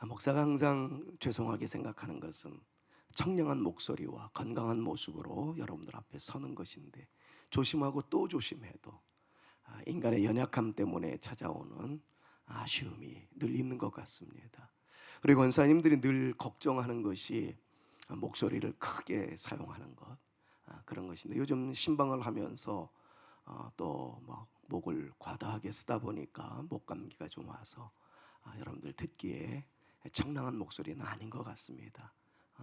목사가 항상 죄송하게 생각하는 것은 청량한 목소리와 건강한 모습으로 여러분들 앞에 서는 것인데, 조심하고 또 조심해도 인간의 연약함 때문에 찾아오는 아쉬움이 늘 있는 것 같습니다. 우리 권사님들이 늘 걱정하는 것이 목소리를 크게 사용하는 것, 그런 것인데, 요즘 신방을 하면서 또 목을 과다하게 쓰다 보니까 목 감기가 좀 와서 여러분들 듣기에 청량한 목소리는 아닌 것 같습니다.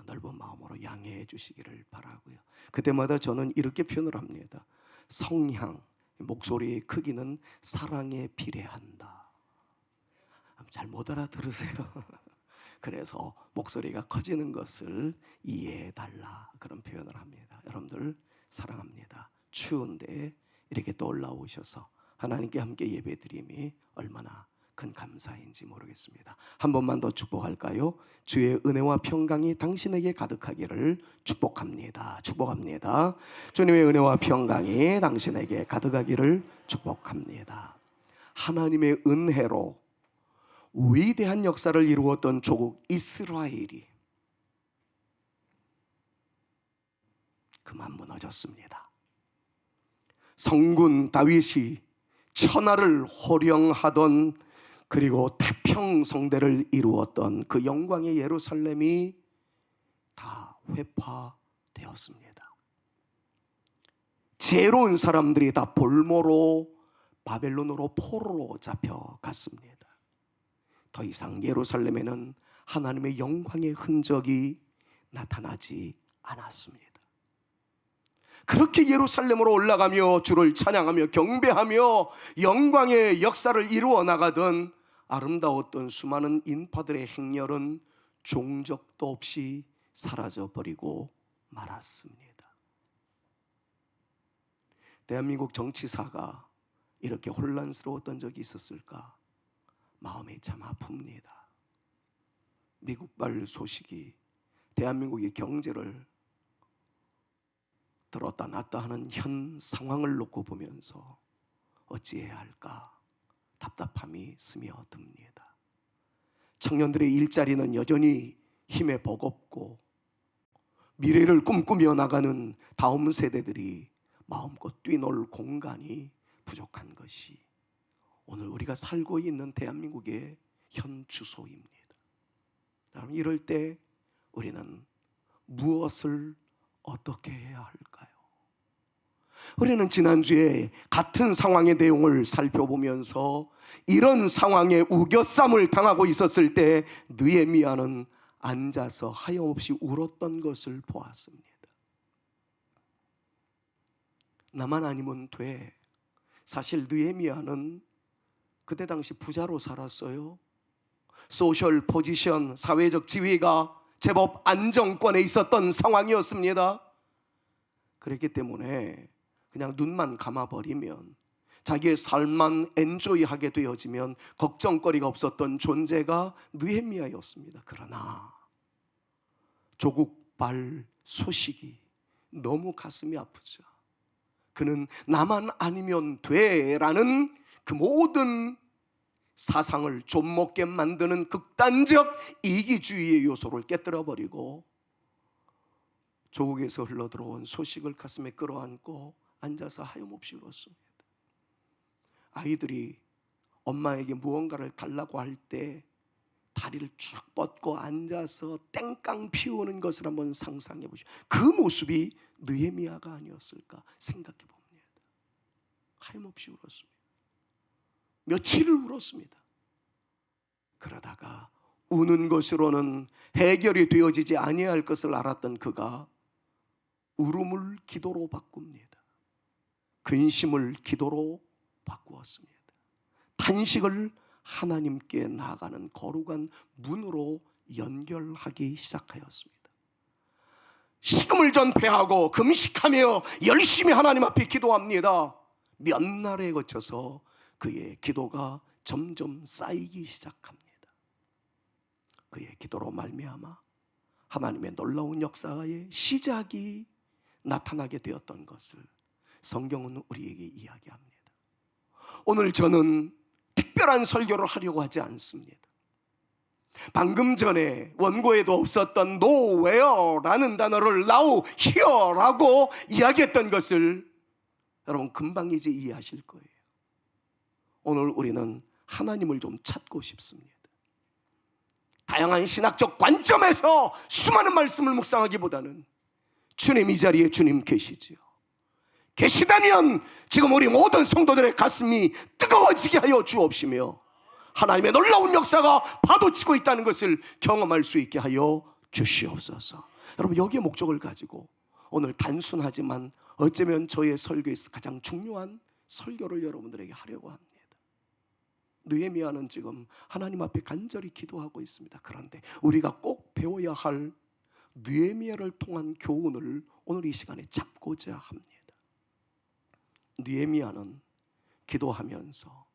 넓은 마음으로 양해해 주시기를 바라고요. 그때마다 저는 이렇게 표현을 합니다. 성향, 목소리의 크기는 사랑에 비례한다. 잘 못 알아들으세요? 그래서 목소리가 커지는 것을 이해해 달라, 그런 표현을 합니다. 여러분들 사랑합니다. 추운데 이렇게 또 올라오셔서 하나님께 함께 예배드림이 얼마나 큰 감사인지 모르겠습니다. 한 번만 더 축복할까요? 주의 은혜와 평강이 당신에게 가득하기를 축복합니다. 축복합니다. 주님의 은혜와 평강이 당신에게 가득하기를 축복합니다. 하나님의 은혜로 위대한 역사를 이루었던 조국 이스라엘이 그만 무너졌습니다. 성군 다윗이 천하를 호령하던, 그리고 태평성대를 이루었던 그 영광의 예루살렘이 다 회파되었습니다. 지혜로운 사람들이 다 볼모로 바벨론으로 포로로 잡혀갔습니다. 더 이상 예루살렘에는 하나님의 영광의 흔적이 나타나지 않았습니다. 그렇게 예루살렘으로 올라가며 주를 찬양하며 경배하며 영광의 역사를 이루어 나가던 아름다웠던 수많은 인파들의 행렬은 종적도 없이 사라져버리고 말았습니다. 대한민국 정치사가 이렇게 혼란스러웠던 적이 있었을까? 마음이 참 아픕니다. 미국발 소식이 대한민국의 경제를 들었다 놨다 하는 현 상황을 놓고 보면서 어찌해야 할까 답답함이 스며듭니다. 청년들의 일자리는 여전히 힘에 버겁고, 미래를 꿈꾸며 나가는 다음 세대들이 마음껏 뛰놀 공간이 부족한 것이 오늘 우리가 살고 있는 대한민국의 현 주소입니다. 여러분, 이럴 때 우리는 무엇을 어떻게 해야 할까요? 우리는 지난주에 같은 상황의 내용을 살펴보면서 이런 상황에 우겨쌈을 당하고 있었을 때 느헤미야는 앉아서 하염없이 울었던 것을 보았습니다. 나만 아니면 돼. 사실 느헤미야는 그때 당시 부자로 살았어요. 소셜 포지션, 사회적 지위가 제법 안정권에 있었던 상황이었습니다. 그렇기 때문에 그냥 눈만 감아버리면, 자기의 삶만 엔조이하게 되어지면 걱정거리가 없었던 존재가 느헤미야였습니다. 그러나 조국발 소식이 너무 가슴이 아프죠. 그는 나만 아니면 돼라는 그 모든 사상을 좀먹게 만드는 극단적 이기주의의 요소를 깨뜨려버리고 조국에서 흘러들어온 소식을 가슴에 끌어안고 앉아서 하염없이 울었습니다. 아이들이 엄마에게 무언가를 달라고 할 때 다리를 쭉 뻗고 앉아서 땡깡 피우는 것을 한번 상상해 보시오. 그 모습이 느헤미야가 아니었을까 생각해 봅니다. 하염없이 울었습니다. 며칠을 울었습니다. 그러다가 우는 것으로는 해결이 되어지지 아니할 것을 알았던 그가 울음을 기도로 바꿉니다. 근심을 기도로 바꾸었습니다. 탄식을 하나님께 나아가는 거룩한 문으로 연결하기 시작하였습니다. 식음을 전폐하고 금식하며 열심히 하나님 앞에 기도합니다. 몇 날에 거쳐서 그의 기도가 점점 쌓이기 시작합니다. 그의 기도로 말미암아 하나님의 놀라운 역사의 시작이 나타나게 되었던 것을 성경은 우리에게 이야기합니다. 오늘 저는 특별한 설교를 하려고 하지 않습니다. 방금 전에 원고에도 없었던 nowhere라는 단어를 now here라고 이야기했던 것을 여러분 금방 이제 이해하실 거예요. 오늘 우리는 하나님을 좀 찾고 싶습니다. 다양한 신학적 관점에서 수많은 말씀을 묵상하기보다는 주님, 이 자리에 주님 계시지요. 계시다면 지금 우리 모든 성도들의 가슴이 뜨거워지게 하여 주옵시며 하나님의 놀라운 역사가 파도치고 있다는 것을 경험할 수 있게 하여 주시옵소서. 여러분, 여기에 목적을 가지고 오늘 단순하지만 어쩌면 저의 설교에서 가장 중요한 설교를 여러분들에게 하려고 합니다. 느헤미야는 지금 하나님 앞에 간절히 기도하고 있습니다. 그런데 우리가 꼭 배워야 할 느헤미야를 통한 교훈을 오늘 이 시간에 잡고자 합니다. 느헤미야는 기도하면서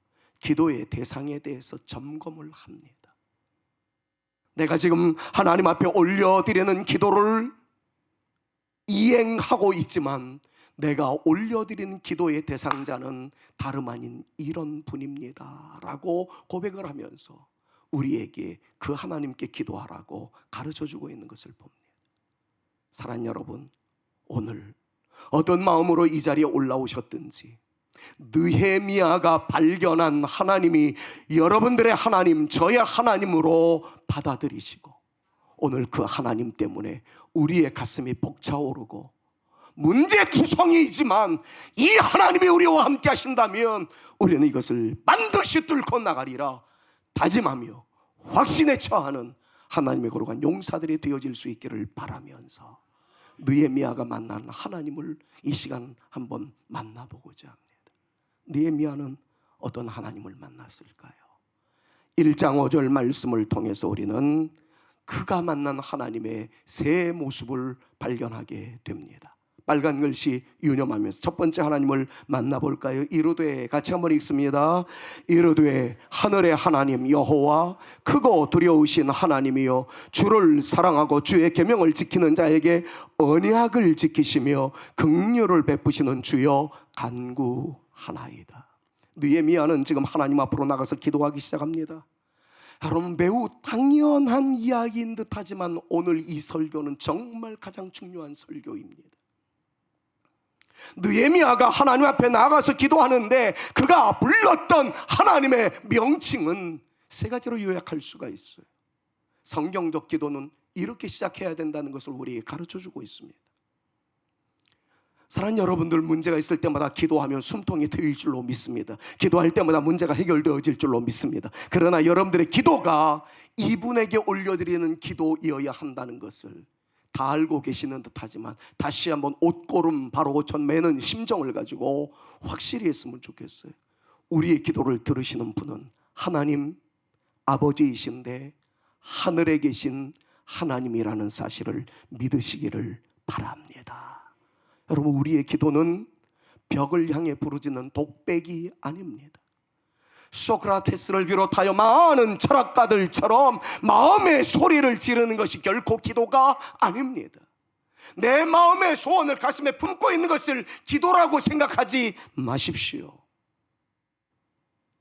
기도의 대상에 대해서 점검을 합니다. 내가 지금 하나님 앞에 올려드리는 기도를 이행하고 있지만 내가 올려드리는 기도의 대상자는 다름 아닌 이런 분입니다 라고 고백을 하면서 우리에게 그 하나님께 기도하라고 가르쳐주고 있는 것을 봅니다. 사랑하는 여러분, 오늘 어떤 마음으로 이 자리에 올라오셨든지 느헤미야가 발견한 하나님이 여러분들의 하나님, 저의 하나님으로 받아들이시고 오늘 그 하나님 때문에 우리의 가슴이 벅차오르고 문제투성이지만 이 하나님이 우리와 함께 하신다면 우리는 이것을 반드시 뚫고 나가리라 다짐하며 확신에 처하는 하나님의 거룩한 용사들이 되어질 수 있기를 바라면서 느헤미야가 만난 하나님을 이 시간 한번 만나보고자 합니다. 느헤미야는 어떤 하나님을 만났을까요? 1장 5절 말씀을 통해서 우리는 그가 만난 하나님의 새 모습을 발견하게 됩니다. 빨간 글씨 유념하면서 첫 번째 하나님을 만나볼까요? 이르되, 같이 한번 읽습니다. 이르되 하늘의 하나님 여호와 크고 두려우신 하나님이여 주를 사랑하고 주의 계명을 지키는 자에게 언약을 지키시며 긍휼을 베푸시는 주여 간구하나이다. 느헤미야는 지금 하나님 앞으로 나가서 기도하기 시작합니다. 여러분, 매우 당연한 이야기인 듯하지만 오늘 이 설교는 정말 가장 중요한 설교입니다. 느헤미야가 하나님 앞에 나가서 기도하는데 그가 불렀던 하나님의 명칭은 세 가지로 요약할 수가 있어요. 성경적 기도는 이렇게 시작해야 된다는 것을 우리에게 가르쳐주고 있습니다. 사랑하는 여러분들, 문제가 있을 때마다 기도하면 숨통이 트일 줄로 믿습니다. 기도할 때마다 문제가 해결되어질 줄로 믿습니다. 그러나 여러분들의 기도가 이분에게 올려드리는 기도이어야 한다는 것을 다 알고 계시는 듯하지만 다시 한번 옷고름 바로 고쳐 매는 심정을 가지고 확실히 했으면 좋겠어요. 우리의 기도를 들으시는 분은 하나님 아버지이신데 하늘에 계신 하나님이라는 사실을 믿으시기를 바랍니다. 여러분, 우리의 기도는 벽을 향해 부르짖는 독백이 아닙니다. 소크라테스를 비롯하여 많은 철학가들처럼 마음의 소리를 지르는 것이 결코 기도가 아닙니다. 내 마음의 소원을 가슴에 품고 있는 것을 기도라고 생각하지 마십시오.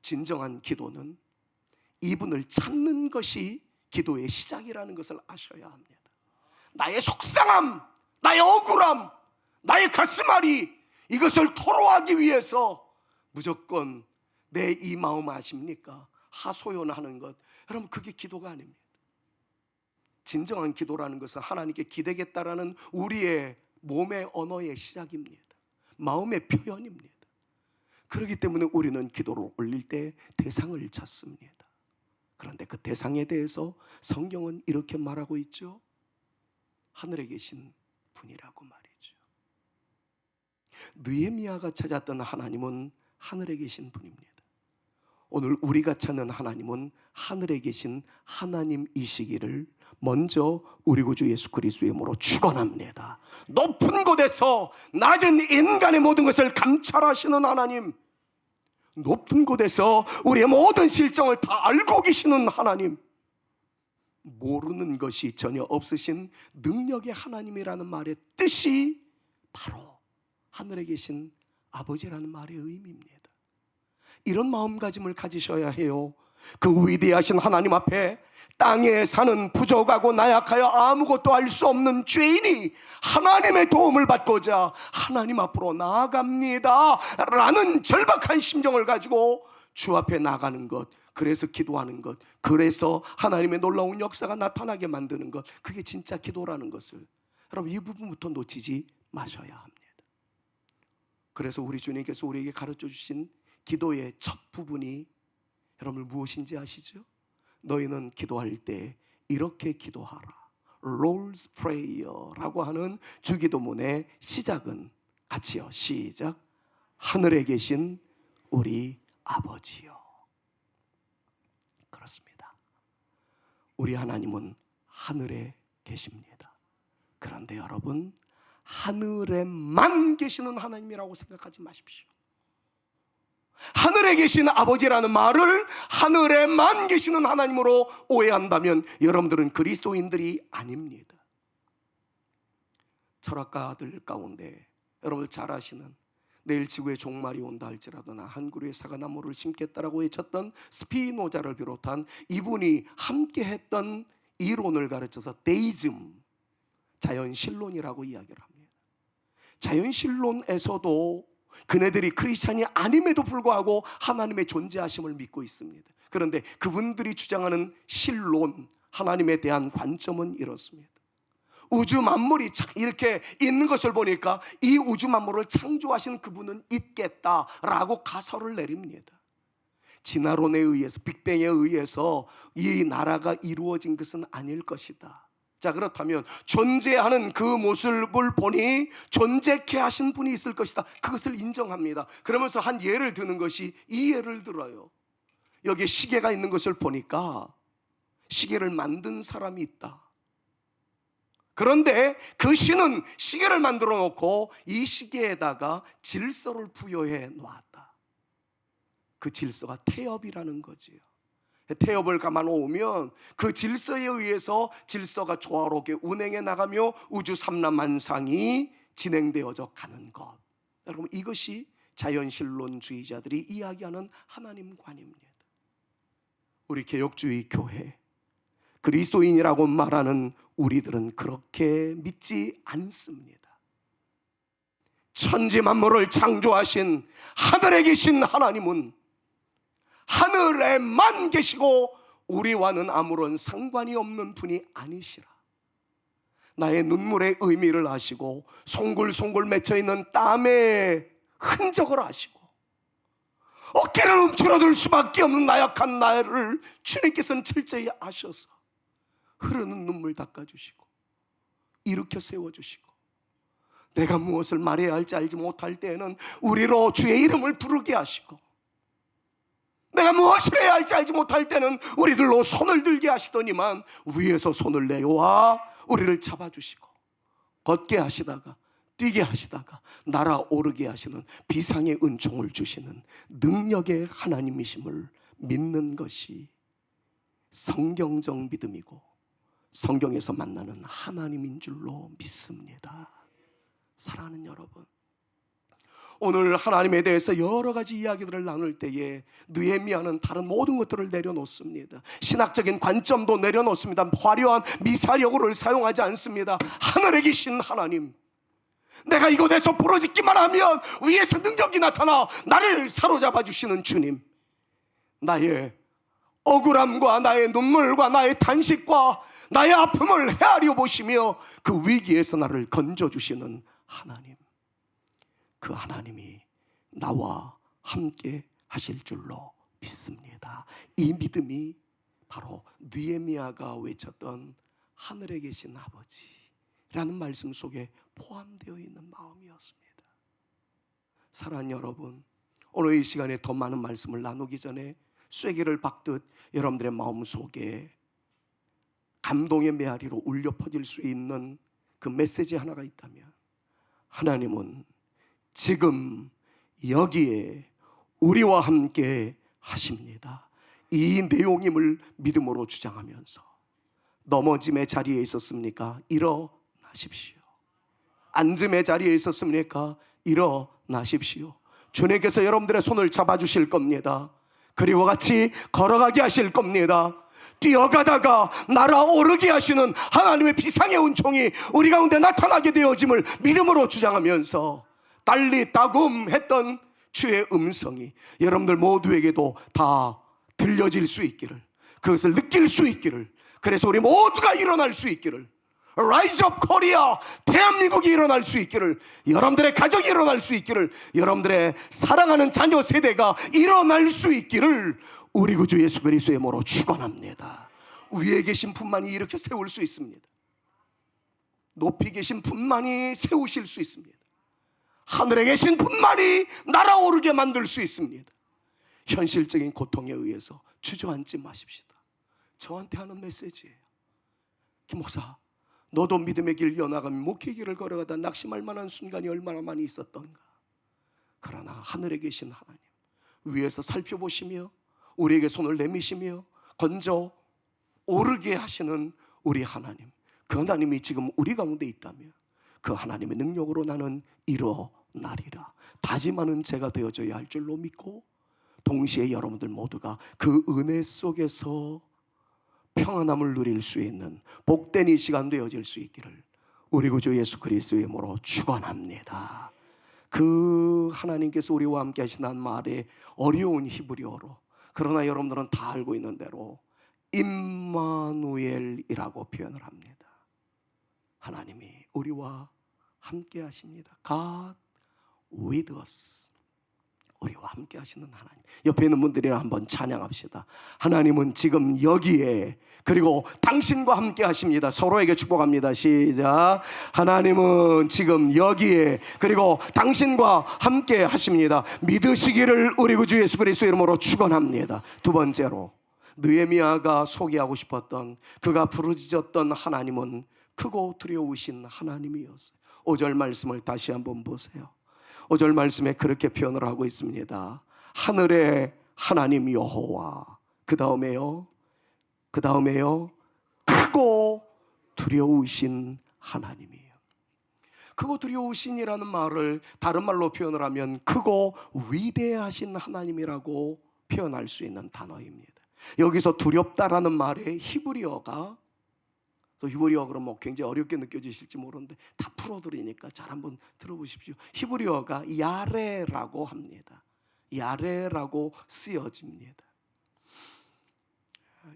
진정한 기도는 이분을 찾는 것이 기도의 시작이라는 것을 아셔야 합니다. 나의 속상함, 나의 억울함, 나의 가슴앓이, 이것을 토로하기 위해서 무조건 내 이 마음 아십니까? 하소연하는 것, 여러분, 그게 기도가 아닙니다. 진정한 기도라는 것은 하나님께 기대겠다라는 우리의 몸의 언어의 시작입니다. 마음의 표현입니다. 그렇기 때문에 우리는 기도를 올릴 때 대상을 찾습니다. 그런데 그 대상에 대해서 성경은 이렇게 말하고 있죠. 하늘에 계신 분이라고 말이죠. 느헤미야가 찾았던 하나님은 하늘에 계신 분입니다. 오늘 우리가 찾는 하나님은 하늘에 계신 하나님이시기를 먼저 우리 구주 예수 그리스도의 이름으로 축원합니다. 높은 곳에서 낮은 인간의 모든 것을 감찰하시는 하나님, 높은 곳에서 우리의 모든 실정을 다 알고 계시는 하나님, 모르는 것이 전혀 없으신 능력의 하나님이라는 말의 뜻이 바로 하늘에 계신 아버지라는 말의 의미입니다. 이런 마음가짐을 가지셔야 해요. 그 위대하신 하나님 앞에 땅에 사는 부족하고 나약하여 아무것도 할 수 없는 죄인이 하나님의 도움을 받고자 하나님 앞으로 나아갑니다 라는 절박한 심정을 가지고 주 앞에 나가는 것, 그래서 기도하는 것, 그래서 하나님의 놀라운 역사가 나타나게 만드는 것, 그게 진짜 기도라는 것을 여러분 이 부분부터 놓치지 마셔야 합니다. 그래서 우리 주님께서 우리에게 가르쳐 주신 기도의 첫 부분이 여러분 무엇인지 아시죠? 너희는 기도할 때 이렇게 기도하라. Lord's Prayer라고 하는 주기도문의 시작은 같이요. 시작. 하늘에 계신 우리 아버지요. 그렇습니다. 우리 하나님은 하늘에 계십니다. 그런데 여러분, 하늘에만 계시는 하나님이라고 생각하지 마십시오. 하늘에 계신 아버지라는 말을 하늘에만 계시는 하나님으로 오해한다면 여러분들은 그리스도인들이 아닙니다. 철학가들 가운데 여러분들 잘 아시는 내일 지구에 종말이 온다 할지라도 나 한 그루의 사과나무를 심겠다라고 외쳤던 스피노자를 비롯한 이분이 함께 했던 이론을 가르쳐서 데이즘, 자연신론이라고 이야기를 합니다. 자연신론에서도 그네들이 크리스찬이 아님에도 불구하고 하나님의 존재하심을 믿고 있습니다. 그런데 그분들이 주장하는 신론, 하나님에 대한 관점은 이렇습니다. 우주 만물이 이렇게 있는 것을 보니까 이 우주 만물을 창조하신 그분은 있겠다라고 가설을 내립니다. 진화론에 의해서, 빅뱅에 의해서 이 나라가 이루어진 것은 아닐 것이다. 자, 그렇다면 존재하는 그 모습을 보니 존재케 하신 분이 있을 것이다. 그것을 인정합니다. 그러면서 한 예를 드는 것이 이 예를 들어요. 여기에 시계가 있는 것을 보니까 시계를 만든 사람이 있다. 그런데 그 신은 시계를 만들어 놓고 이 시계에다가 질서를 부여해 놓았다. 그 질서가 태엽이라는 거지요. 태엽을 감아 놓으면 그 질서에 의해서 질서가 조화롭게 운행해 나가며 우주 삼라만상이 진행되어져 가는 것. 여러분, 이것이 자연신론주의자들이 이야기하는 하나님관입니다. 우리 개혁주의 교회, 그리스도인이라고 말하는 우리들은 그렇게 믿지 않습니다. 천지 만물을 창조하신 하늘에 계신 하나님은 하늘에만 계시고 우리와는 아무런 상관이 없는 분이 아니시라. 나의 눈물의 의미를 아시고 송글송글 맺혀있는 땀의 흔적을 아시고 어깨를 움츠러들 수밖에 없는 나약한 나를 주님께서는 철저히 아셔서 흐르는 눈물 닦아주시고 일으켜 세워주시고 내가 무엇을 말해야 할지 알지 못할 때에는 우리로 주의 이름을 부르게 하시고 내가 무엇을 해야 할지 알지 못할 때는 우리들로 손을 들게 하시더니만 위에서 손을 내려와 우리를 잡아주시고 걷게 하시다가 뛰게 하시다가 날아오르게 하시는 비상의 은총을 주시는 능력의 하나님이심을 믿는 것이 성경적 믿음이고 성경에서 만나는 하나님인 줄로 믿습니다. 사랑하는 여러분, 오늘 하나님에 대해서 여러 가지 이야기들을 나눌 때에 느헤미야는 다른 모든 것들을 내려놓습니다. 신학적인 관점도 내려놓습니다. 화려한 미사여구를 사용하지 않습니다. 하늘에 계신 하나님, 내가 이곳에서 부러지기만 하면 위에서 능력이 나타나 나를 사로잡아 주시는 주님, 나의 억울함과 나의 눈물과 나의 탄식과 나의 아픔을 헤아려 보시며 그 위기에서 나를 건져주시는 하나님, 그 하나님이 나와 함께 하실 줄로 믿습니다. 이 믿음이 바로 느헤미야가 외쳤던 하늘에 계신 아버지라는 말씀 속에 포함되어 있는 마음이었습니다. 사랑하는 여러분, 오늘 이 시간에 더 많은 말씀을 나누기 전에 쐐기를 박듯 여러분들의 마음속에 감동의 메아리로 울려 퍼질 수 있는 그 메시지 하나가 있다면, 하나님은 지금 여기에 우리와 함께 하십니다. 이 내용임을 믿음으로 주장하면서 넘어짐의 자리에 있었습니까? 일어나십시오. 앉음의 자리에 있었습니까? 일어나십시오. 주님께서 여러분들의 손을 잡아주실 겁니다. 그리고 같이 걸어가게 하실 겁니다. 뛰어가다가 날아오르게 하시는 하나님의 비상의 은총이 우리 가운데 나타나게 되어짐을 믿음으로 주장하면서 달리 따금 했던 주의 음성이 여러분들 모두에게도 다 들려질 수 있기를, 그것을 느낄 수 있기를, 그래서 우리 모두가 일어날 수 있기를, Rise up Korea, 대한민국이 일어날 수 있기를, 여러분들의 가정이 일어날 수 있기를, 여러분들의 사랑하는 자녀 세대가 일어날 수 있기를 우리 구주 예수 그리스도의 이름으로 축원합니다. 위에 계신 분만이 이렇게 세울 수 있습니다. 높이 계신 분만이 세우실 수 있습니다. 하늘에 계신 분만이 날아오르게 만들 수 있습니다. 현실적인 고통에 의해서 주저앉지 마십시다. 저한테 하는 메시지예요. 김 목사, 너도 믿음의 길 이어나가며 목회의 길을 걸어가다 낙심할 만한 순간이 얼마나 많이 있었던가. 그러나 하늘에 계신 하나님, 위에서 살펴보시며 우리에게 손을 내미시며 건져 오르게 하시는 우리 하나님, 그 하나님이 지금 우리 가운데 있다면 그 하나님의 능력으로 나는 일어나리라 다짐하는 제가 되어져야 할 줄로 믿고, 동시에 여러분들 모두가 그 은혜 속에서 평안함을 누릴 수 있는 복된 이 시간 되어질 수 있기를 우리 구주 예수 그리스도의 이름으로 축원합니다. 그 하나님께서 우리와 함께 하시는 말에 어려운 히브리어로, 그러나 여러분들은 다 알고 있는 대로 임마누엘이라고 표현을 합니다. 하나님이 우리와 함께 하십니다. God with us. 우리와 함께 하시는 하나님. 옆에 있는 분들이랑 한번 찬양합시다. 하나님은 지금 여기에, 그리고 당신과 함께 하십니다. 서로에게 축복합니다. 시작. 하나님은 지금 여기에, 그리고 당신과 함께 하십니다. 믿으시기를 우리 구주 예수 그리스도의 이름으로 축원합니다. 두 번째로, 느헤미야가 소개하고 싶었던, 그가 부르짖었던 하나님은 크고 두려우신 하나님이었어요. 5절 말씀을 다시 한번 보세요. 5절 말씀에 그렇게 표현을 하고 있습니다. 하늘의 하나님 여호와, 그 다음에요 크고 두려우신 하나님이에요. 크고 두려우신이라는 말을 다른 말로 표현을 하면 크고 위대하신 하나님이라고 표현할 수 있는 단어입니다. 여기서 두렵다라는 말의 히브리어가, 또 히브리어 그럼 뭐 굉장히 어렵게 느껴지실지 모르는데 다 풀어드리니까 잘 한번 들어보십시오. 히브리어가 야레라고 합니다. 야레라고 쓰여집니다.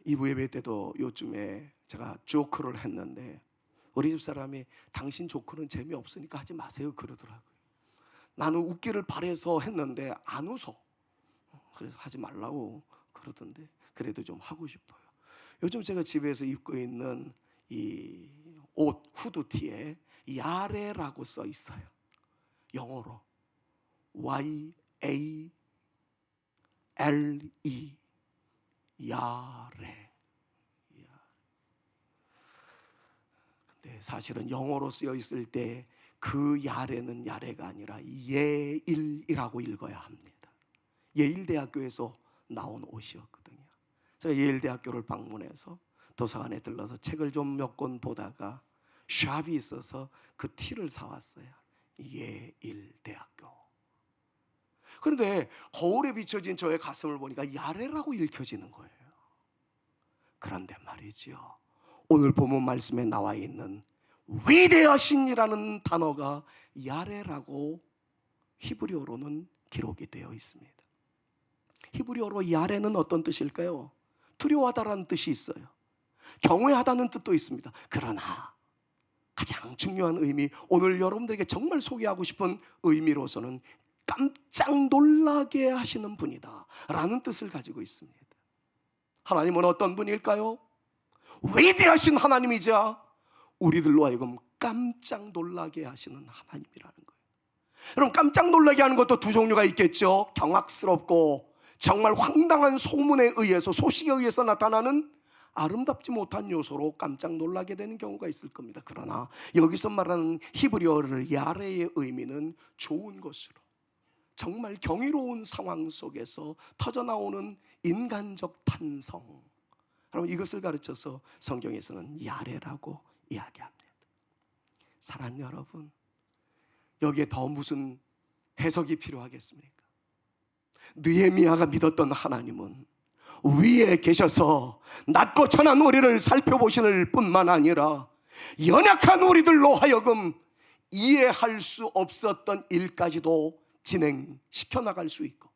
2부 예배 때도 요즘에 제가 조크를 했는데 우리 집 사람이 당신 조크는 재미없으니까 하지 마세요 그러더라고요. 나는 웃기를 바래서 했는데 안 웃어. 그래서 하지 말라고 그러던데 그래도 좀 하고 싶어요. 요즘 제가 집에서 입고 있는 이 옷 후드티에 야레라고 써 있어요. 영어로 Y-A-L-E, 야레. 근데 사실은 영어로 쓰여 있을 때 그 야레는 야레가 아니라 예일이라고 읽어야 합니다. 예일대학교에서 나온 옷이었거든요. 제가 예일대학교를 방문해서 도서관에 들러서 책을 좀 몇 권 보다가 샵이 있어서 그 티를 사왔어요. 예일대학교. 그런데 거울에 비춰진 저의 가슴을 보니까 야레라고 읽혀지는 거예요. 그런데 말이죠, 오늘 본문 말씀에 나와 있는 위대하신이라는 단어가 야레라고 히브리어로는 기록이 되어 있습니다. 히브리어로 야레는 어떤 뜻일까요? 두려워하다라는 뜻이 있어요. 경외하다는 뜻도 있습니다. 그러나 가장 중요한 의미, 오늘 여러분들에게 정말 소개하고 싶은 의미로서는 깜짝 놀라게 하시는 분이다 라는 뜻을 가지고 있습니다. 하나님은 어떤 분일까요? 위대하신 하나님이자 우리들로 하여금 깜짝 놀라게 하시는 하나님이라는 거예요. 여러분, 깜짝 놀라게 하는 것도 두 종류가 있겠죠. 경악스럽고 정말 황당한 소문에 의해서, 소식에 의해서 나타나는 아름답지 못한 요소로 깜짝 놀라게 되는 경우가 있을 겁니다. 그러나 여기서 말하는 히브리어를 야레의 의미는 좋은 것으로, 정말 경이로운 상황 속에서 터져나오는 인간적 탄성, 여러분 이것을 가르쳐서 성경에서는 야레라고 이야기합니다. 사랑하는 여러분, 여기에 더 무슨 해석이 필요하겠습니까? 느헤미야가 믿었던 하나님은 위에 계셔서 낮고 천한 우리를 살펴보시는 뿐만 아니라 연약한 우리들로 하여금 이해할 수 없었던 일까지도 진행시켜 나갈 수 있고,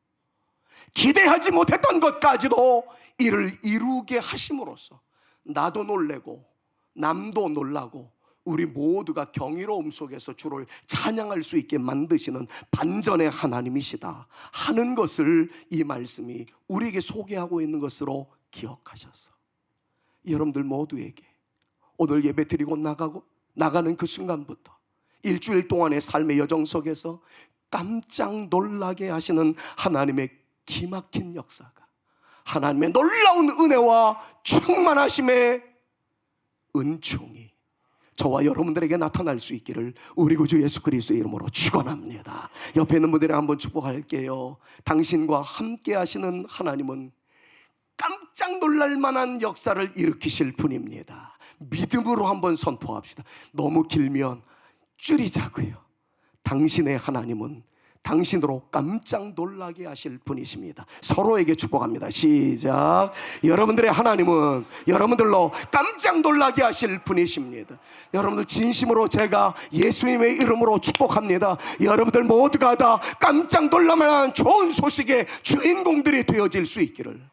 기대하지 못했던 것까지도 이를 이루게 하심으로써 나도 놀래고 남도 놀라고 우리 모두가 경이로움 속에서 주를 찬양할 수 있게 만드시는 반전의 하나님이시다 하는 것을 이 말씀이 우리에게 소개하고 있는 것으로 기억하셔서, 여러분들 모두에게 오늘 예배 드리고 나가는 그 순간부터 일주일 동안의 삶의 여정 속에서 깜짝 놀라게 하시는 하나님의 기막힌 역사가, 하나님의 놀라운 은혜와 충만하심의 은총이 저와 여러분들에게 나타날 수 있기를 우리 구주 예수 그리스도의 이름으로 축원합니다. 옆에 있는 분들이 한번 축복할게요. 당신과 함께 하시는 하나님은 깜짝 놀랄 만한 역사를 일으키실 분입니다. 믿음으로 한번 선포합시다. 너무 길면 줄이자고요. 당신의 하나님은 당신으로 깜짝 놀라게 하실 분이십니다. 서로에게 축복합니다. 시작. 여러분들의 하나님은 여러분들로 깜짝 놀라게 하실 분이십니다. 여러분들 진심으로 제가 예수님의 이름으로 축복합니다. 여러분들 모두가 다 깜짝 놀랄만한 좋은 소식의 주인공들이 되어질 수 있기를,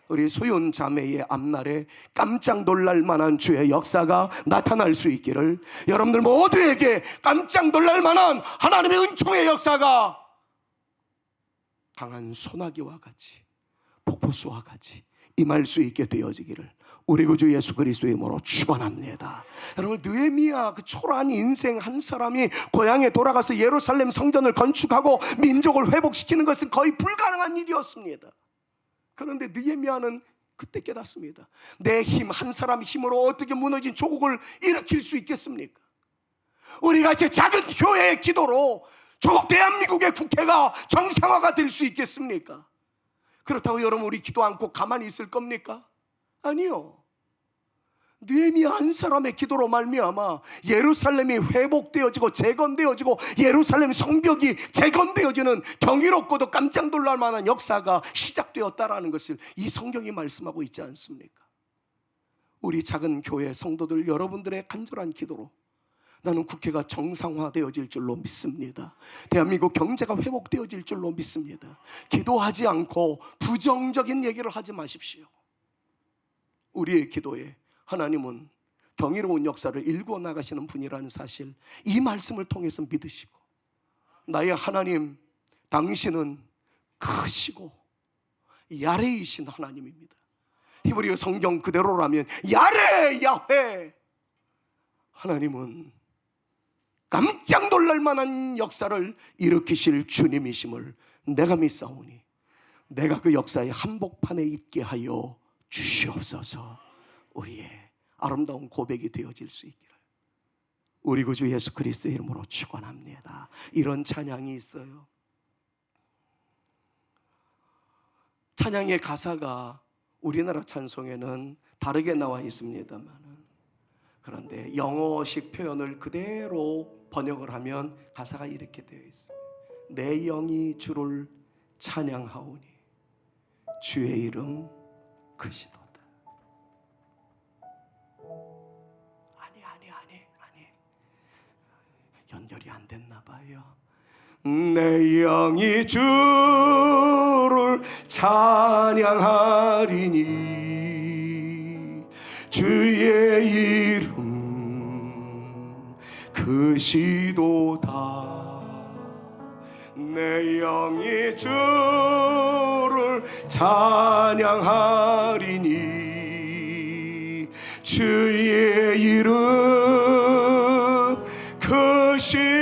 우리 소윤 자매의 앞날에 깜짝 놀랄 만한 주의 역사가 나타날 수 있기를, 여러분들 모두에게 깜짝 놀랄 만한 하나님의 은총의 역사가 강한 소나기와 같이, 폭포수와 같이 임할 수 있게 되어지기를 우리 구주 예수 그리스도의 이름으로 축원합니다. 여러분, 느헤미야 그 초라한 인생 한 사람이 고향에 돌아가서 예루살렘 성전을 건축하고 민족을 회복시키는 것은 거의 불가능한 일이었습니다. 그런데 느헤미야는 그때 깨닫습니다. 내 힘, 한 사람의 힘으로 어떻게 무너진 조국을 일으킬 수 있겠습니까? 우리같이 작은 교회의 기도로 조국 대한민국의 국회가 정상화가 될 수 있겠습니까? 그렇다고 여러분 우리 기도 않고 가만히 있을 겁니까? 아니요. 느헤미야 한 사람의 기도로 말미암아 예루살렘이 회복되어지고 재건되어지고 예루살렘 성벽이 재건되어지는 경이롭고도 깜짝 놀랄 만한 역사가 시작되었다라는 것을 이 성경이 말씀하고 있지 않습니까? 우리 작은 교회 성도들 여러분들의 간절한 기도로 나는 국회가 정상화되어질 줄로 믿습니다. 대한민국 경제가 회복되어질 줄로 믿습니다. 기도하지 않고 부정적인 얘기를 하지 마십시오. 우리의 기도에 하나님은 경이로운 역사를 일구어 나가시는 분이라는 사실, 이 말씀을 통해서 믿으시고, 나의 하나님 당신은 크시고 야레이신 하나님입니다. 히브리어 성경 그대로라면 야레 야훼, 하나님은 깜짝 놀랄 만한 역사를 일으키실 주님이심을 내가 믿사오니 내가 그 역사의 한복판에 있게 하여 주시옵소서. 우리의 아름다운 고백이 되어질 수 있기를 우리 구주 예수 그리스도의 이름으로 축원합니다. 이런 찬양이 있어요. 찬양의 가사가 우리나라 찬송에는 다르게 나와 있습니다만, 그런데 영어식 표현을 그대로 번역을 하면 가사가 이렇게 되어 있습니다. 내 영이 주를 찬양하오니 주의 이름 크시도다. 연결이 안 됐나 봐요. 내 영이 주를 찬양하리니 주의 이름 크시도다. 내 영이 주를 찬양하리니 주의 이름 크시도다.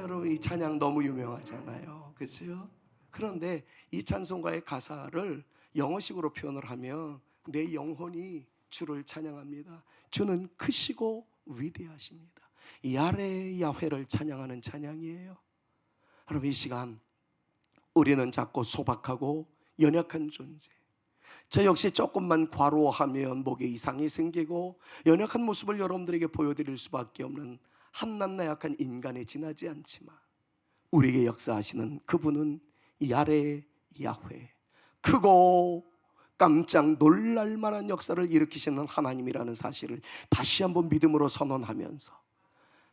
여러분 이 찬양 너무 유명하잖아요, 그렇죠? 그런데 이 찬송가의 가사를 영어식으로 표현을 하면 내 영혼이 주를 찬양합니다. 주는 크시고 위대하십니다. 야레 야훼를 찬양하는 찬양이에요. 여러분 이 시간 우리는 작고 소박하고 연약한 존재, 저 역시 조금만 과로하면 목에 이상이 생기고 연약한 모습을 여러분들에게 보여드릴 수밖에 없는 한낱 나약한 인간에 지나지 않지만 우리에게 역사하시는 그분은 야레 야훼, 크고 깜짝 놀랄 만한 역사를 일으키시는 하나님이라는 사실을 다시 한번 믿음으로 선언하면서,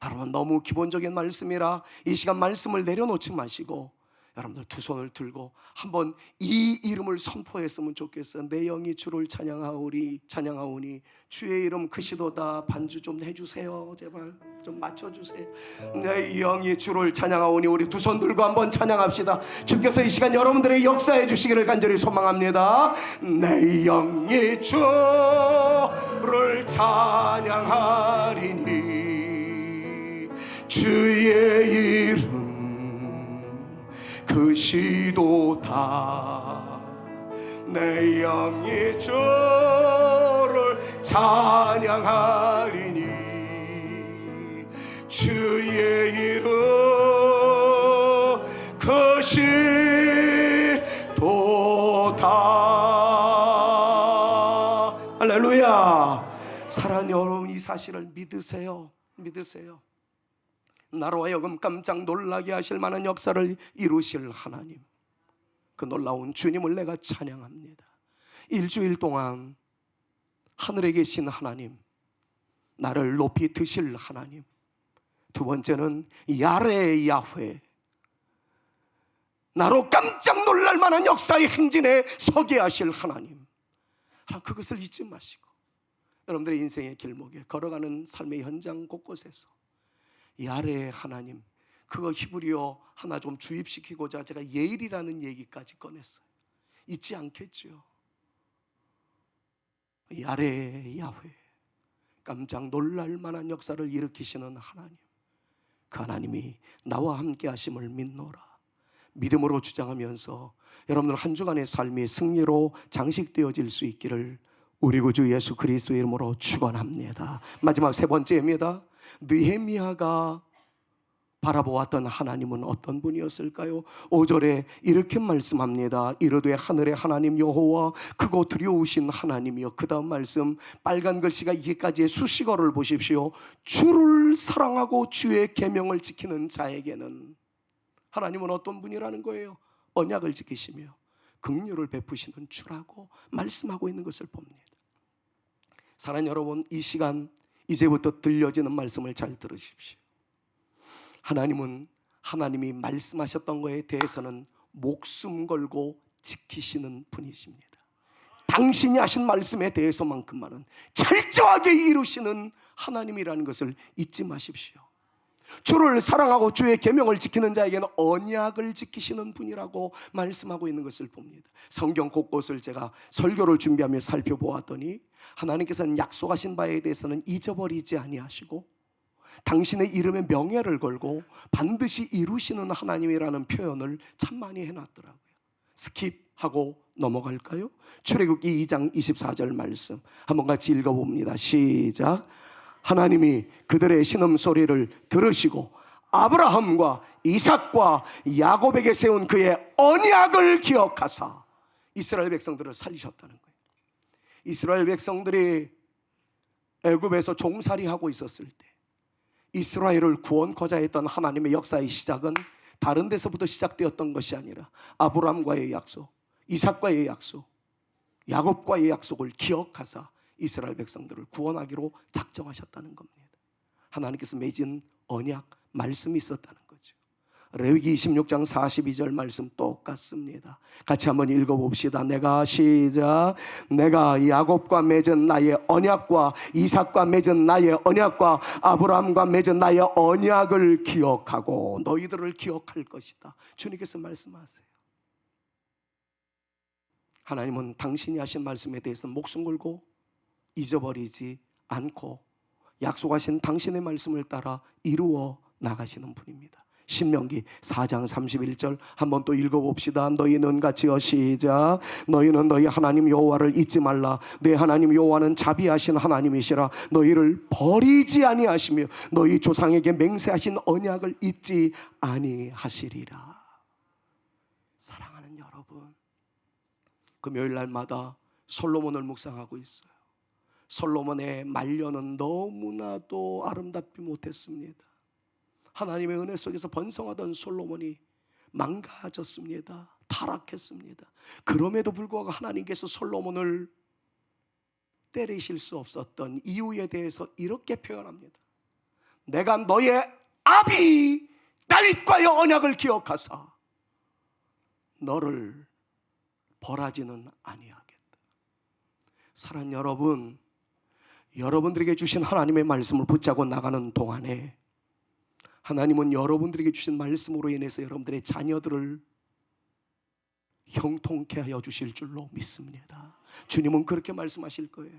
여러분 너무 기본적인 말씀이라 이 시간 말씀을 내려놓지 마시고 여러분들 두 손을 들고 한번 이 이름을 선포했으면 좋겠어요. 내 영이 주를 찬양하오니 주의 이름 크시도다. 반주 좀 해주세요. 제발 좀 맞춰주세요. 내 영이 주를 찬양하오니. 우리 두 손 들고 한번 찬양합시다. 주께서 이 시간 여러분들의 역사해 주시기를 간절히 소망합니다. 내 영이 주를 찬양하리니 주의 이름 크시도다. 내 영이 주를 찬양하리니 주의 이름 크시도다. 할렐루야. 사랑하는 여러분, 이 사실을 믿으세요. 나로 하여금 깜짝 놀라게 하실 만한 역사를 이루실 하나님, 그 놀라운 주님을 내가 찬양합니다. 일주일 동안 하늘에 계신 하나님, 나를 높이 드실 하나님, 두 번째는 야레 야훼, 나로 깜짝 놀랄 만한 역사의 행진에 서게 하실 하나님, 그것을 잊지 마시고 여러분들의 인생의 길목에 걸어가는 삶의 현장 곳곳에서 야레 하나님, 그거 히브리어 하나 좀 주입시키고자 제가 예일이라는 얘기까지 꺼냈어요. 잊지 않겠죠. 야레 야훼, 깜짝 놀랄 만한 역사를 일으키시는 하나님, 그 하나님이 나와 함께 하심을 믿노라. 믿음으로 주장하면서 여러분들 한 주간의 삶이 승리로 장식되어질 수 있기를 우리 구주 예수 그리스도의 이름으로 축원합니다. 마지막 세 번째입니다. 느헤미야가 바라보았던 하나님은 어떤 분이었을까요? 5절에 이렇게 말씀합니다. 이르되 하늘의 하나님 여호와 크고 두려우신 하나님이여. 그 다음 말씀 빨간 글씨가 이게까지의 수식어를 보십시오. 주를 사랑하고 주의 계명을 지키는 자에게는, 하나님은 어떤 분이라는 거예요? 언약을 지키시며 긍휼을 베푸시는 주라고 말씀하고 있는 것을 봅니다. 사랑하는 여러분, 이 시간 이제부터 들려지는 말씀을 잘 들으십시오. 하나님이 말씀하셨던 것에 대해서는 목숨 걸고 지키시는 분이십니다. 당신이 하신 말씀에 대해서만큼만은 철저하게 이루시는 하나님이라는 것을 잊지 마십시오. 주를 사랑하고 주의 계명을 지키는 자에게는 언약을 지키시는 분이라고 말씀하고 있는 것을 봅니다. 성경 곳곳을 제가 설교를 준비하며 살펴보았더니 하나님께서는 약속하신 바에 대해서는 잊어버리지 아니하시고 당신의 이름에 명예를 걸고 반드시 이루시는 하나님이라는 표현을 참 많이 해놨더라고요. 스킵하고 넘어갈까요? 출애굽기 2장 24절 말씀 한번 같이 읽어봅니다. 시작. 하나님이 그들의 신음소리를 들으시고 아브라함과 이삭과 야곱에게 세운 그의 언약을 기억하사 이스라엘 백성들을 살리셨다는 거예요. 이스라엘 백성들이 애굽에서 종살이하고 있었을 때 이스라엘을 구원코자 했던 하나님의 역사의 시작은 다른 데서부터 시작되었던 것이 아니라 아브라함과의 약속, 이삭과의 약속, 야곱과의 약속을 기억하사 이스라엘 백성들을 구원하기로 작정하셨다는 겁니다. 하나님께서 맺은 언약 말씀이 있었다는 거죠. 레위기 26장 42절 말씀 똑같습니다. 같이 한번 읽어봅시다. 시작. 내가 야곱과 맺은 나의 언약과 이삭과 맺은 나의 언약과 아브라함과 맺은 나의 언약을 기억하고 너희들을 기억할 것이다. 주님께서 말씀하세요. 하나님은 당신이 하신 말씀에 대해서 목숨 걸고 잊어버리지 않고 약속하신 당신의 말씀을 따라 이루어 나가시는 분입니다. 신명기 4장 31절 한번 또 읽어봅시다. 너희는 같이요. 시작. 너희는 너희 하나님 여호와를 잊지 말라. 내 하나님 여호와는 자비하신 하나님이시라. 너희를 버리지 아니하시며 너희 조상에게 맹세하신 언약을 잊지 아니하시리라. 사랑하는 여러분, 금요일 날마다 솔로몬을 묵상하고 있어요. 솔로몬의 말년은 너무나도 아름답지 못했습니다. 하나님의 은혜 속에서 번성하던 솔로몬이 망가졌습니다. 타락했습니다. 그럼에도 불구하고 하나님께서 솔로몬을 때리실 수 없었던 이유에 대해서 이렇게 표현합니다. 내가 너의 아비 다윗과의 언약을 기억하사 너를 벌하지는 아니하겠다. 사랑하는 여러분, 여러분들에게 주신 하나님의 말씀을 붙잡고 나가는 동안에 하나님은 여러분들에게 주신 말씀으로 인해서 여러분들의 자녀들을 형통케 하여 주실 줄로 믿습니다. 주님은 그렇게 말씀하실 거예요.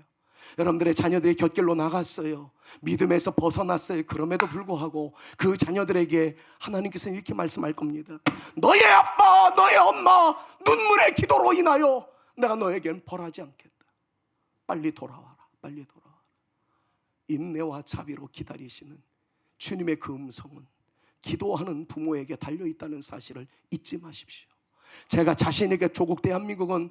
여러분들의 자녀들이 곁길로 나갔어요. 믿음에서 벗어났어요. 그럼에도 불구하고 그 자녀들에게 하나님께서는 이렇게 말씀할 겁니다. 너의 아빠, 너의 엄마 눈물의 기도로 인하여 내가 너에겐 벌하지 않겠다. 빨리 돌아와라. 빨리 돌아와라. 인내와 자비로 기다리시는 주님의 그 음성은 기도하는 부모에게 달려있다는 사실을 잊지 마십시오. 제가 자신에게 조국 대한민국은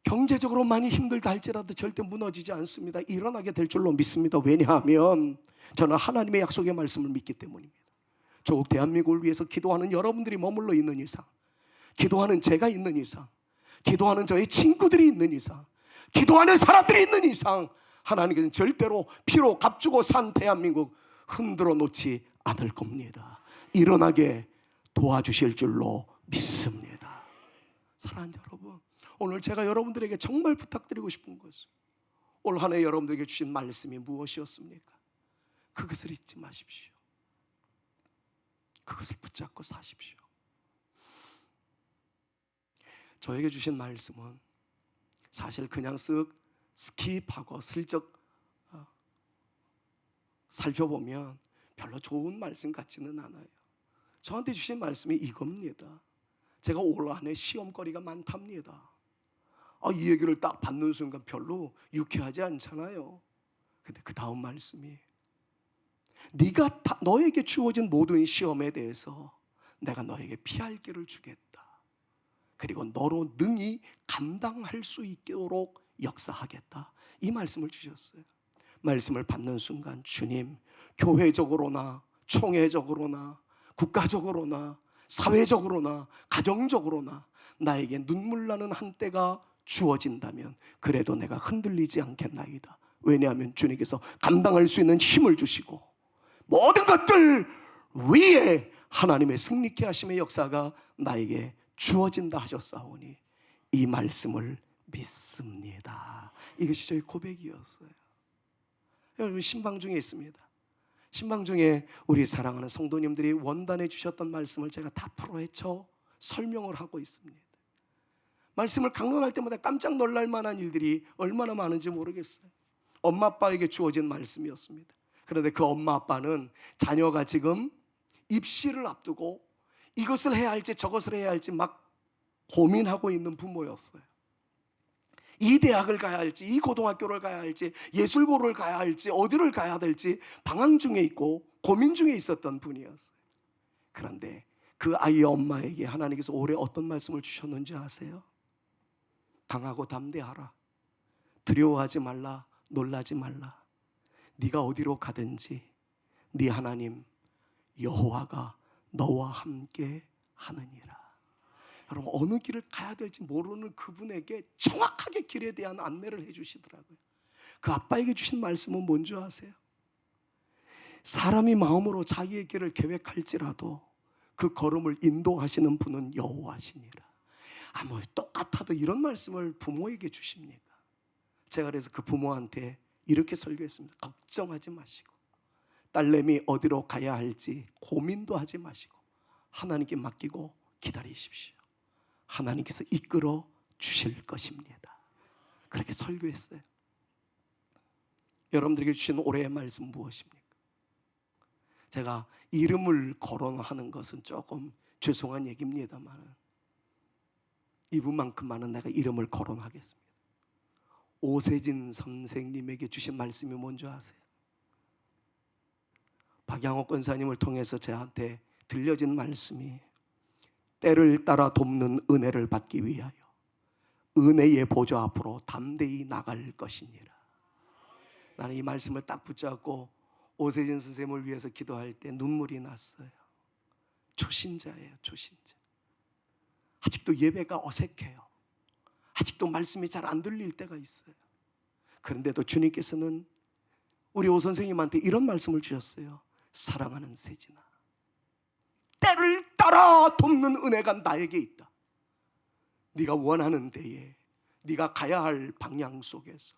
경제적으로 많이 힘들다 할지라도 절대 무너지지 않습니다. 일어나게 될 줄로 믿습니다. 왜냐하면 저는 하나님의 약속의 말씀을 믿기 때문입니다. 조국 대한민국을 위해서 기도하는 여러분들이 머물러 있는 이상, 기도하는 제가 있는 이상, 기도하는 저의 친구들이 있는 이상, 기도하는 사람들이 있는 이상 하나님께서는 절대로 피로 값주고 산 대한민국 흔들어 놓지 않을 겁니다. 일어나게 도와주실 줄로 믿습니다. 사랑하는 여러분, 오늘 제가 여러분들에게 정말 부탁드리고 싶은 것은 올 한 해 여러분들에게 주신 말씀이 무엇이었습니까? 그것을 잊지 마십시오. 그것을 붙잡고 사십시오. 저에게 주신 말씀은 사실 그냥 쓱 스킵하고 슬쩍 살펴보면 별로 좋은 말씀 같지는 않아요. 저한테 주신 말씀이 이겁니다. 제가 올 한 해 시험거리가 많답니다. 이 얘기를 딱 받는 순간 별로 유쾌하지 않잖아요. 근데 그 다음 말씀이 너에게 주어진 모든 시험에 대해서 내가 너에게 피할 길을 주겠다. 그리고 너로 능히 감당할 수 있도록 역사하겠다. 이 말씀을 주셨어요. 말씀을 받는 순간 주님, 교회적으로나 총회적으로나 국가적으로나 사회적으로나 가정적으로나 나에게 눈물 나는 한때가 주어진다면 그래도 내가 흔들리지 않겠나이다. 왜냐하면 주님께서 감당할 수 있는 힘을 주시고 모든 것들 위에 하나님의 승리케 하심의 역사가 나에게 주어진다 하셨사오니 이 말씀을 믿습니다. 이것이 저의 고백이었어요. 여러분, 신방 중에 있습니다. 신방 중에 우리 사랑하는 성도님들이 원단해 주셨던 말씀을 제가 다 풀어헤쳐 설명을 하고 있습니다. 말씀을 강론할 때마다 깜짝 놀랄 만한 일들이 얼마나 많은지 모르겠어요. 엄마 아빠에게 주어진 말씀이었습니다. 그런데 그 엄마 아빠는 자녀가 지금 입시를 앞두고 이것을 해야 할지 저것을 해야 할지 막 고민하고 있는 부모였어요. 이 대학을 가야 할지, 이 고등학교를 가야 할지, 예술고를 가야 할지, 어디를 가야 될지 방황 중에 있고 고민 중에 있었던 분이었어요. 그런데 그 아이의 엄마에게 하나님께서 올해 어떤 말씀을 주셨는지 아세요? 강하고 담대하라. 두려워하지 말라. 놀라지 말라. 네가 어디로 가든지 네 하나님 여호와가 너와 함께 하느니라. 여러분, 어느 길을 가야 될지 모르는 그분에게 정확하게 길에 대한 안내를 해주시더라고요. 그 아빠에게 주신 말씀은 뭔지 아세요? 사람이 마음으로 자기의 길을 계획할지라도 그 걸음을 인도하시는 분은 여호와시니라. 뭐 똑같아도 이런 말씀을 부모에게 주십니까? 제가 그래서 그 부모한테 이렇게 설교했습니다. 걱정하지 마시고 딸내미 어디로 가야 할지 고민도 하지 마시고 하나님께 맡기고 기다리십시오. 하나님께서 이끌어 주실 것입니다. 그렇게 설교했어요. 여러분들에게 주신 올해의 말씀 무엇입니까? 제가 이름을 거론하는 것은 조금 죄송한 얘기입니다만 이분만큼만은 내가 이름을 거론하겠습니다. 오세진 선생님에게 주신 말씀이 뭔지 아세요? 박양옥 권사님을 통해서 저한테 들려진 말씀이 때를 따라 돕는 은혜를 받기 위하여 은혜의 보좌 앞으로 담대히 나갈 것이니라. 나는 이 말씀을 딱 붙잡고 오세진 선생님을 위해서 기도할 때 눈물이 났어요. 초신자예요, 초신자. 아직도 예배가 어색해요. 아직도 말씀이 잘 안 들릴 때가 있어요. 그런데도 주님께서는 우리 오 선생님한테 이런 말씀을 주셨어요. 사랑하는 세진아, 때를 따라 돕는 은혜가 나에게 있다. 네가 원하는 데에, 네가 가야 할 방향 속에서,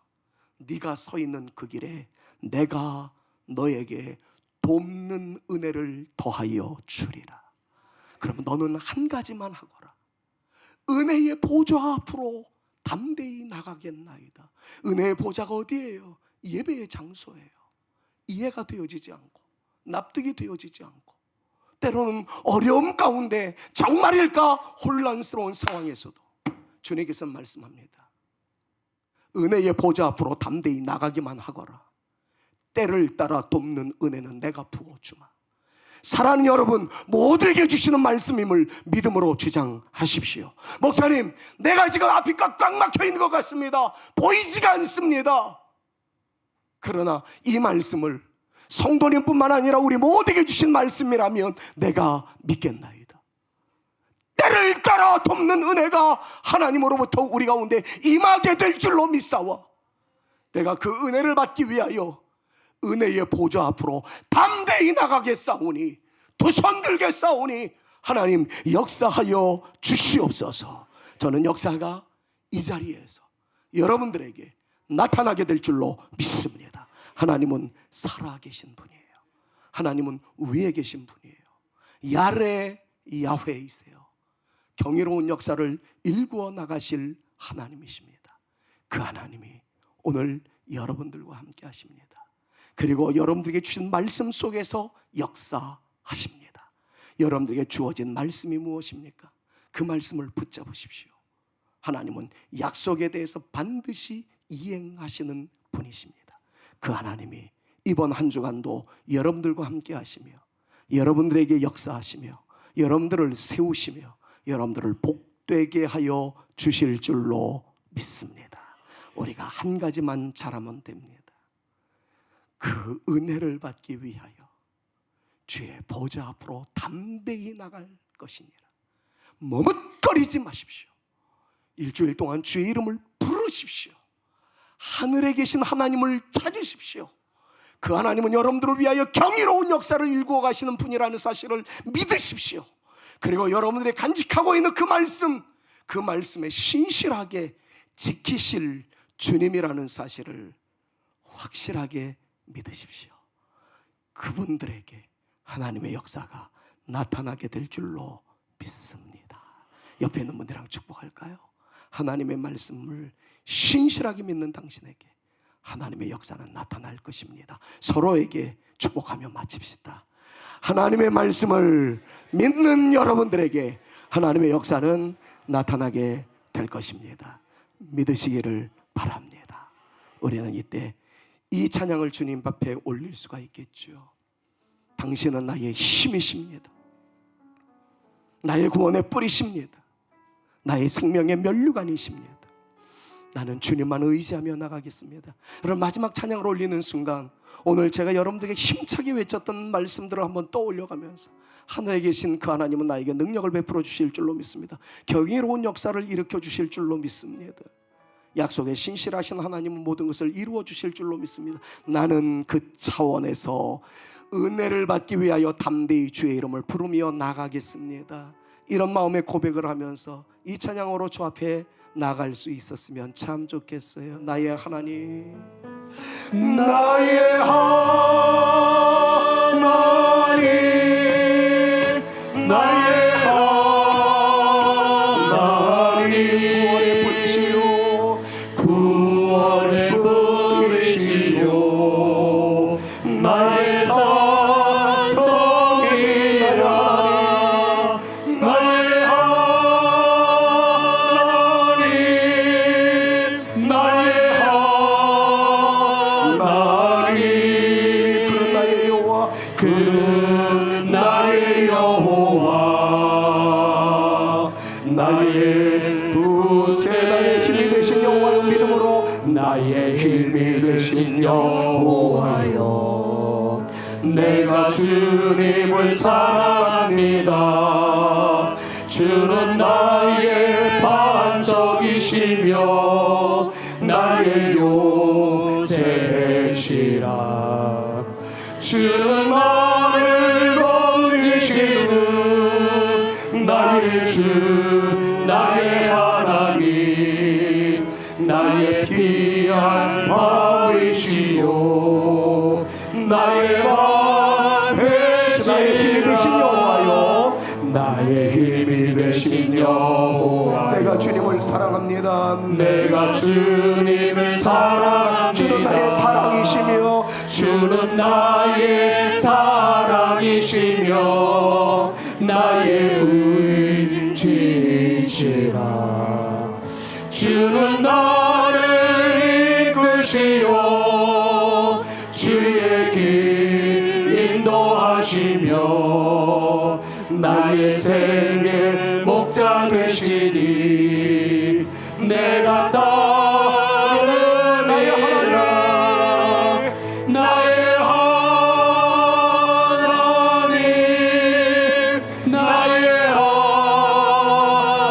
네가 서 있는 그 길에 내가 너에게 돕는 은혜를 더하여 주리라. 그러면 너는 한 가지만 하거라. 은혜의 보좌 앞으로 담대히 나가겠나이다. 은혜의 보좌가 어디예요? 예배의 장소예요. 이해가 되어지지 않고 납득이 되어지지 않고 때로는 어려움 가운데 정말일까 혼란스러운 상황에서도 주님께서 말씀합니다. 은혜의 보좌 앞으로 담대히 나가기만 하거라. 때를 따라 돕는 은혜는 내가 부어주마. 사랑하는 여러분, 모두에게 주시는 말씀임을 믿음으로 주장하십시오. 목사님, 내가 지금 앞이 꽉 막혀 있는 것 같습니다. 보이지가 않습니다. 그러나 이 말씀을 성도님뿐만 아니라 우리 모두에게 주신 말씀이라면 내가 믿겠나이다. 때를 따라 돕는 은혜가 하나님으로부터 우리 가운데 임하게 될 줄로 믿사와 내가 그 은혜를 받기 위하여 은혜의 보좌 앞으로 담대히 나가겠사오니, 두 손 들겠사오니 하나님 역사하여 주시옵소서. 저는 역사가 이 자리에서 여러분들에게 나타나게 될 줄로 믿습니다. 하나님은 살아계신 분이에요. 하나님은 위에 계신 분이에요. 야레 야훼이세요. 경이로운 역사를 일구어 나가실 하나님이십니다. 그 하나님이 오늘 여러분들과 함께 하십니다. 그리고 여러분들에게 주신 말씀 속에서 역사하십니다. 여러분들에게 주어진 말씀이 무엇입니까? 그 말씀을 붙잡으십시오. 하나님은 약속에 대해서 반드시 이행하시는 분이십니다. 그 하나님이 이번 한 주간도 여러분들과 함께 하시며 여러분들에게 역사하시며 여러분들을 세우시며 여러분들을 복되게 하여 주실 줄로 믿습니다. 우리가 한 가지만 잘하면 됩니다. 그 은혜를 받기 위하여 주의 보좌 앞으로 담대히 나갈 것이니라. 머뭇거리지 마십시오. 일주일 동안 주의 이름을 부르십시오. 하늘에 계신 하나님을 찾으십시오. 그 하나님은 여러분들을 위하여 경이로운 역사를 일구어 가시는 분이라는 사실을 믿으십시오. 그리고 여러분들이 간직하고 있는 그 말씀, 그 말씀에 신실하게 지키실 주님이라는 사실을 확실하게 믿으십시오. 그분들에게 하나님의 역사가 나타나게 될 줄로 믿습니다. 옆에 있는 분들이랑 축복할까요? 하나님의 말씀을 신실하게 믿는 당신에게 하나님의 역사는 나타날 것입니다. 서로에게 축복하며 마칩시다. 하나님의 말씀을 믿는 여러분들에게 하나님의 역사는 나타나게 될 것입니다. 믿으시기를 바랍니다. 우리는 이때 이 찬양을 주님 앞에 올릴 수가 있겠죠. 당신은 나의 힘이십니다. 나의 구원의 뿌리십니다. 나의 생명의 면류관이십니다. 나는 주님만 의지하며 나가겠습니다. 여러분, 마지막 찬양을 올리는 순간 오늘 제가 여러분들에게 힘차게 외쳤던 말씀들을 한번 떠올려가면서 하늘에 계신 그 하나님은 나에게 능력을 베풀어 주실 줄로 믿습니다. 경이로운 역사를 일으켜 주실 줄로 믿습니다. 약속에 신실하신 하나님은 모든 것을 이루어 주실 줄로 믿습니다. 나는 그 차원에서 은혜를 받기 위하여 담대히 주의 이름을 부르며 나가겠습니다. 이런 마음의 고백을 하면서 이 찬양으로 주 앞에 나갈 수 있었으면 참 좋겠어요. 나의 하나님, 나의 하나님, 나의 나의 힘이 되신 여호와여, 내가 주님을 사랑합니다. 주는 나의 반석이시며 나의 요새시라. 주는 나를 건지시는 나의 주 나의 하나님 나의 귀한 마음이시요 나의 나의 힘이 되신 여호와요 나의 힘이 되신 여호와 내가 주님을 사랑합니다. 내가 주님을 사랑합니다. 주는 나의 사랑이시며 주는 나의 사랑이시며 나의 의지시라. 주는 나를 이끄시오 주의 길 인도하시며 나의 생의 목자 되시니 내가 따르리라. 나의 하나님 나의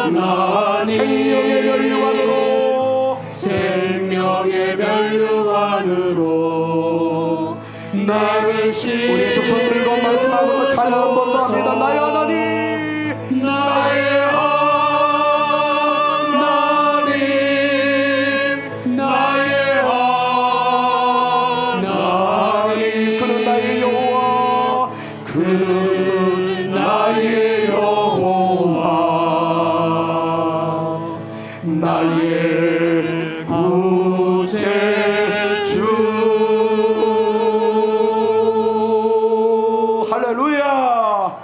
하나님 생명의 면류관으로 생명의 면류관으로 나를 시 우리 두 손 들고 마지막으로 찬양 한 번 더 합니다. 나의 하나님 나의 하나님 나의 하나님 그는 나의 여호와 그는 나의 여호와 나의 구세주. 할렐루야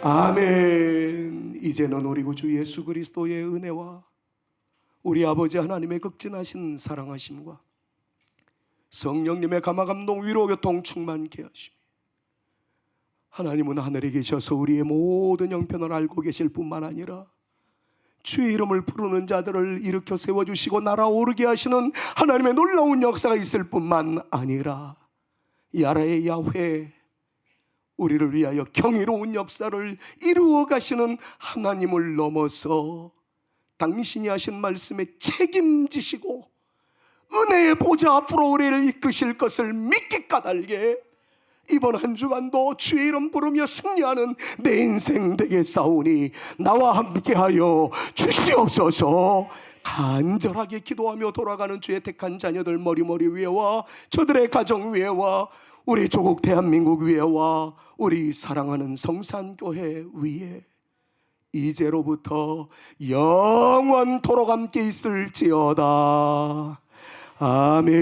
아멘. 이제는 우리 구주 예수 그리스도의 은혜와 우리 아버지 하나님의 극진하신 사랑하심과 성령님의 감화감동 위로교통 충만케 하시며 하나님은 하늘에 계셔서 우리의 모든 형편을 알고 계실 뿐만 아니라 주의 이름을 부르는 자들을 일으켜 세워주시고 날아오르게 하시는 하나님의 놀라운 역사가 있을 뿐만 아니라 야라의 야훼 우리를 위하여 경이로운 역사를 이루어 가시는 하나님을 넘어서 당신이 하신 말씀에 책임지시고 은혜의 보좌 앞으로 우리를 이끄실 것을 믿기 까닭에 이번 한 주간도 주의 이름 부르며 승리하는 내 인생 되겠사오니 나와 함께하여 주시옵소서. 간절하게 기도하며 돌아가는 주의 택한 자녀들 머리머리 위에와 저들의 가정 위에와 우리 조국 대한민국 위에와 우리 사랑하는 성산교회 위에 이제로부터 영원토록 함께 있을지어다. 아멘.